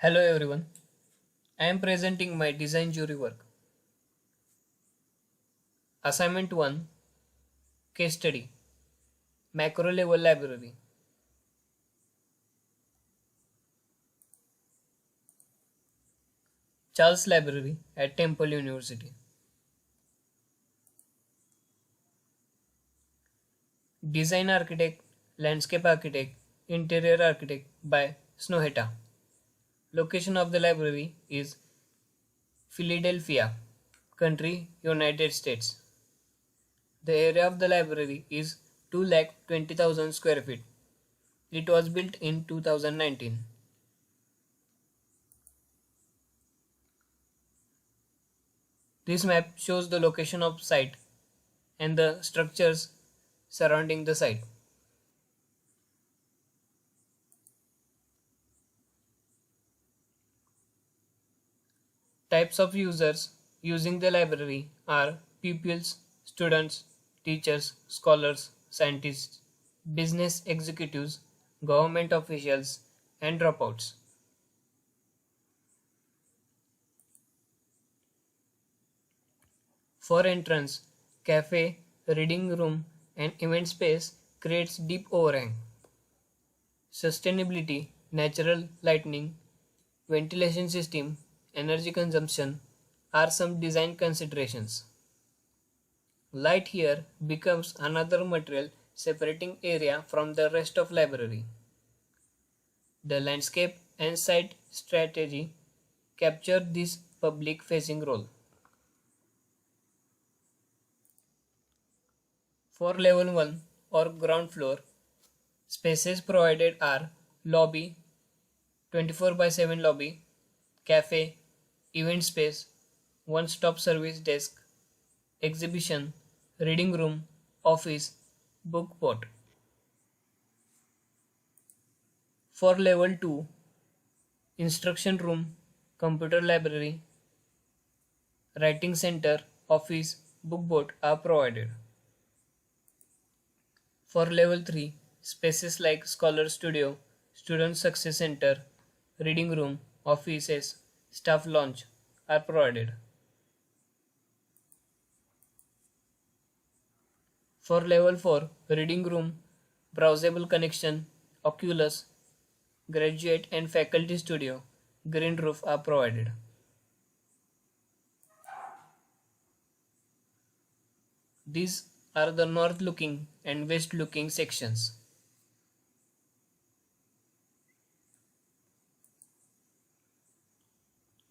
Hello everyone, I am presenting my design jury work. Assignment 1 Case Study Macro Level Library. Charles Library at Temple University. Design Architect, Landscape Architect, Interior Architect by Snoheta. Location of the library is Philadelphia, country United States. The area of the library is 2,20,000 square feet. It was built in 2019. This map shows the location of site and the structures surrounding the site. Types of users using the library are pupils, students, teachers, scholars, scientists, business executives, government officials, and dropouts. For entrance, cafe, reading room, and event space creates deep overhang. Sustainability, natural lighting, ventilation system, energy consumption are some design considerations. Light here becomes another material separating area from the rest of library. The landscape and site strategy capture this public facing role. For level 1 or ground floor, spaces provided are lobby, 24 by 7 lobby, cafe, event space, one-stop service desk, exhibition, reading room, office, book port. For level 2, instruction room, computer library, writing center, office, book board are provided. For level 3, spaces like scholar studio, student success center, reading room, offices, staff lounge are provided. For level 4, reading room, browsable connection, Oculus, graduate and faculty studio, green roof are provided. These are the north looking and west looking sections.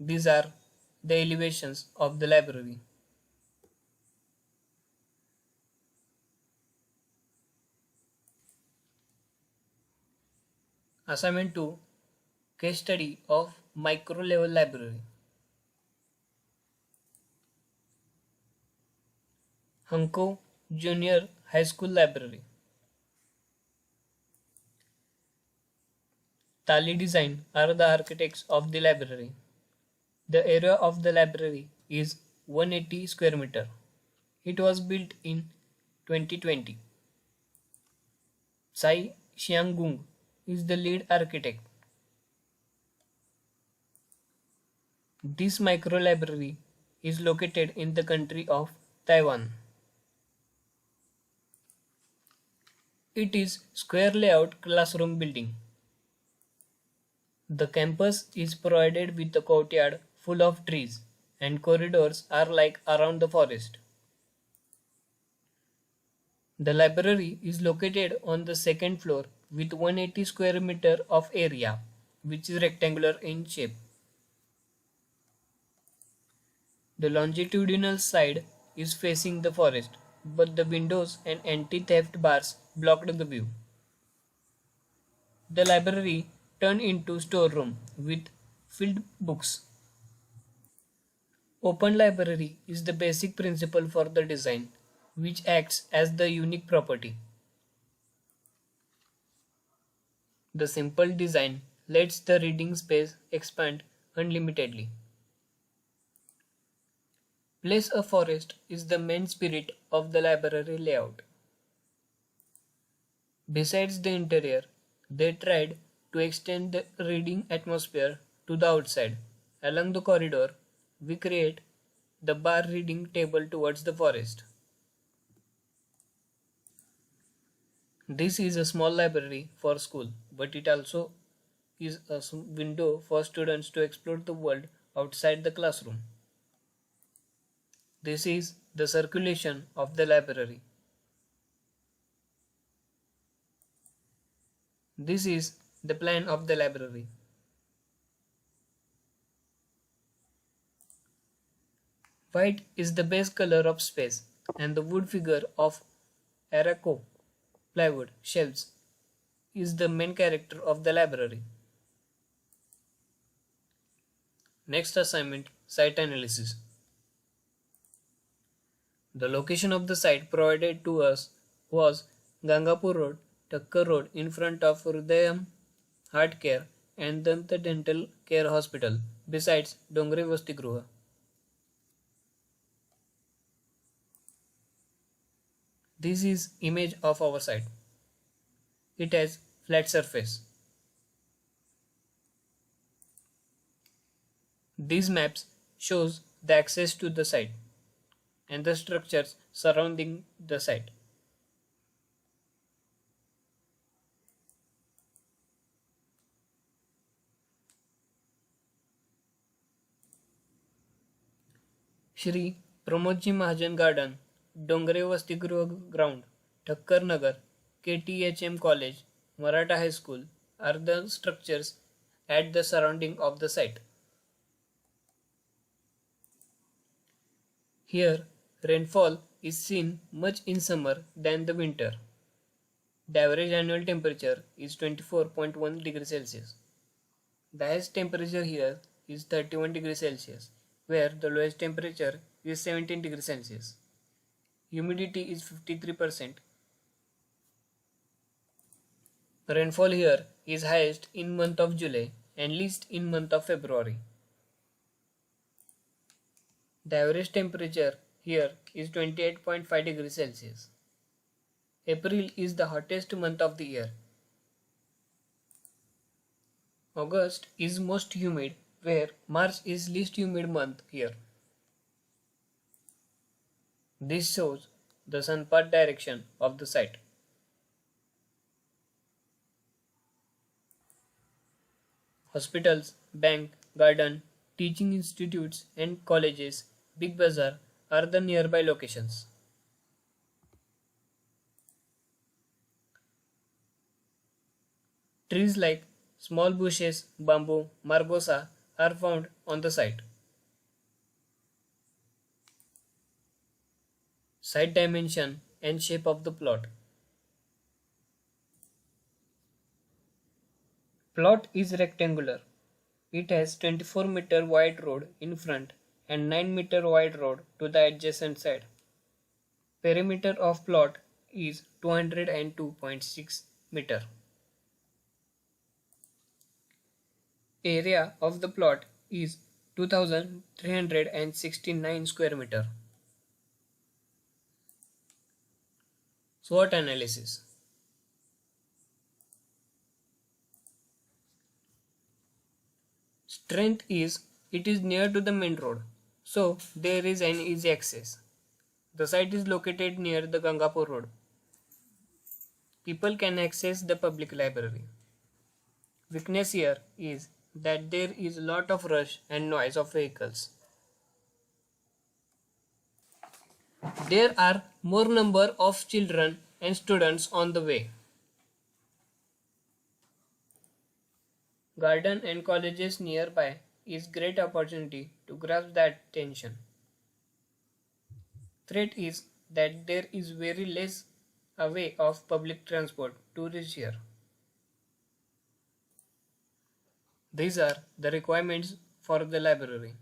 These are the elevations of the library. Assignment 2 Case Study of Micro Level Library. Hanko Junior High School Library. Tali Design are the architects of the library. The area of the library is 180 square meter. It was built in 2020. Tsai Xianggung is the lead architect. This micro library is located in the country of Taiwan. It is square layout classroom building. The campus is provided with a courtyard full of trees and corridors are like around the forest. The library is located on the second floor with 180 square meter of area which is rectangular in shape. The longitudinal side is facing the forest, but the windows and anti-theft bars blocked the view. The library turned into storeroom with filled books. Open library is the basic principle for the design, which acts as the unique property. The simple design lets the reading space expand unlimitedly. Place a forest is the main spirit of the library layout. Besides the interior, they tried to extend the reading atmosphere to the outside. Along the corridor, we create the bar reading table towards the forest. This is a small library for school, but it also is a window for students to explore the world outside the classroom. This is the circulation of the library. This is the plan of the library. White is the base color of space, and the wood figure of Araco plywood shelves is the main character of the library. Next assignment, site analysis. The location of the site provided to us was Gangapur Road, Thakkar Road in front of Hrudayam Heart Care and Danta Dental Care Hospital, besides Dongre Vastigruha. This is image of our site. It has flat surface. These maps shows the access to the site and the structures surrounding the site. Shri Pramodji Mahajan Garden, Dongre Vastigruha Ground, Thakkar Nagar, KTHM College, Maratha High School are the structures at the surrounding of the site. Here, rainfall is seen much in summer than the winter. The average annual temperature is 24.1 degrees Celsius. The highest temperature here is 31 degrees Celsius, where the lowest temperature is 17 degrees Celsius. Humidity is 53%. Rainfall here is highest in month of July and least in month of February. The average temperature here is 28.5 degrees Celsius. April is the hottest month of the year. August is most humid, where March is least humid month here. This shows the sun path direction of the site. Hospitals, bank, garden, teaching institutes and colleges, big bazaar are the nearby locations. Trees like small bushes, bamboo, margosa are found on the site. Site dimension and shape of the plot. Plot is rectangular. It has 24-meter wide road in front and 9-meter wide road to the adjacent side. Perimeter of plot is 202.6 meter. Area of the plot is 2369 square meter. SWOT analysis. Strength is it is near to the main road, so there is an easy access. The site is located near the Gangapur Road. People can access the public library. Weakness here is that there is a lot of rush and noise of vehicles. There are more number of children and students on the way. Garden and colleges nearby is great opportunity to grasp that attention. Threat is that there is very less a way of public transport to reach here. These are the requirements for the library.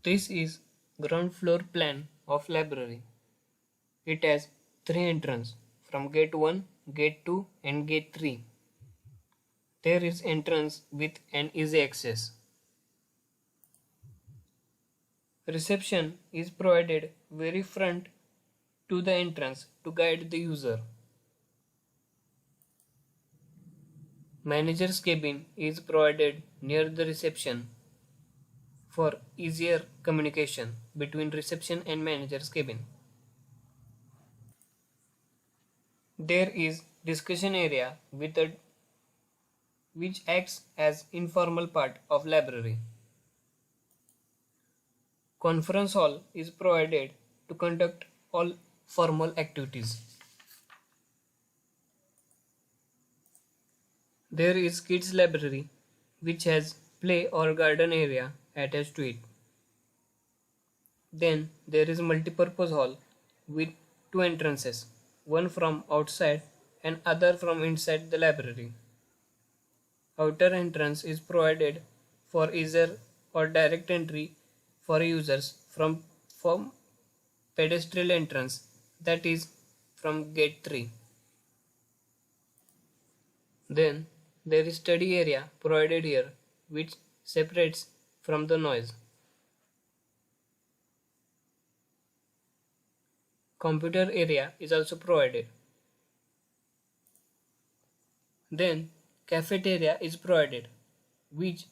This is ground floor plan of library. It has 3 entrances from gate 1, gate 2 and gate 3. There is entrance with an easy access. Reception is provided very front to the entrance to guide the user. Manager's cabin is provided near the reception for easier communication between reception and manager's cabin. There is discussion area which acts as informal part of library. Conference hall is provided to conduct all formal activities. There is kids library which has play or garden area attached to it. Then there is multipurpose hall with two entrances, one from outside and other from inside the library. Outer entrance is provided for easier or direct entry for users from pedestrian entrance, that is from gate 3. Then there is study area provided here which separates from the noise. Computer area is also provided. Then cafeteria is provided which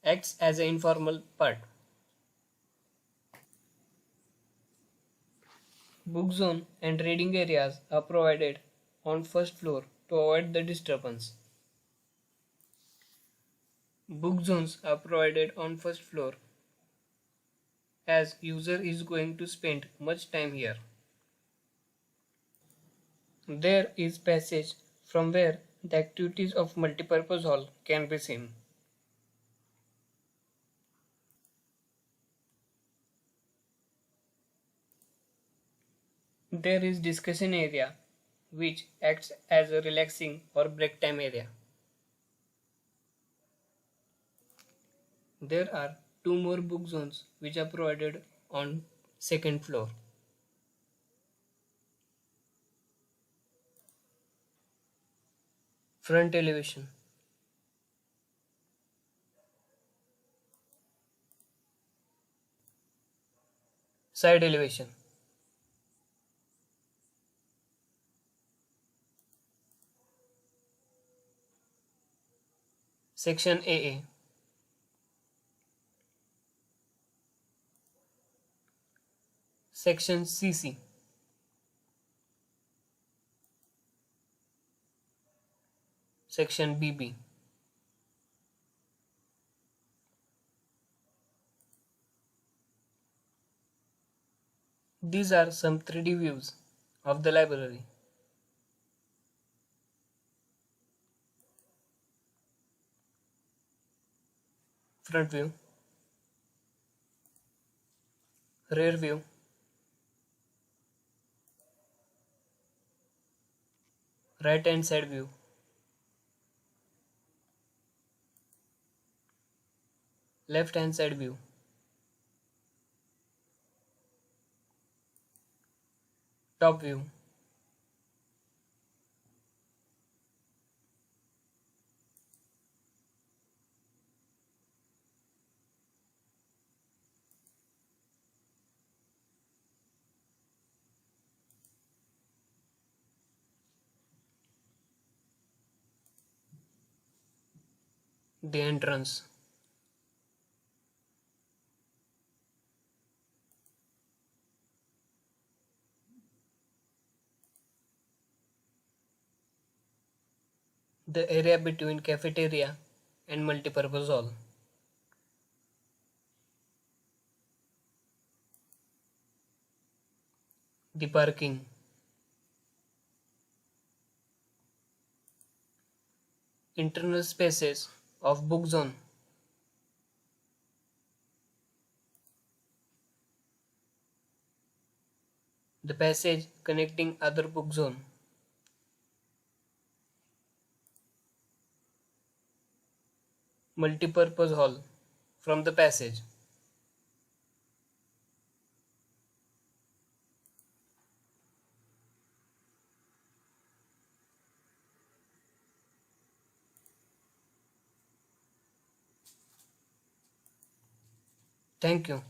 acts as an informal part. Book zone and reading areas are provided on first floor to avoid the disturbance. Book zones are provided on first floor as user is going to spend much time here. There is passage from where the activities of multipurpose hall can be seen. There is discussion area which acts as a relaxing or break time area. There are two more book zones which are provided on second floor. Front elevation. Side elevation. Section AA. Section CC. Section BB. These are some 3D views of the library. Front view, rear view, right hand side view, left hand side view, top view, the entrance. The area between cafeteria and multipurpose hall. The parking. Internal spaces of book zone. The passage connecting other book zone. Multipurpose hall from the passage. Thank you.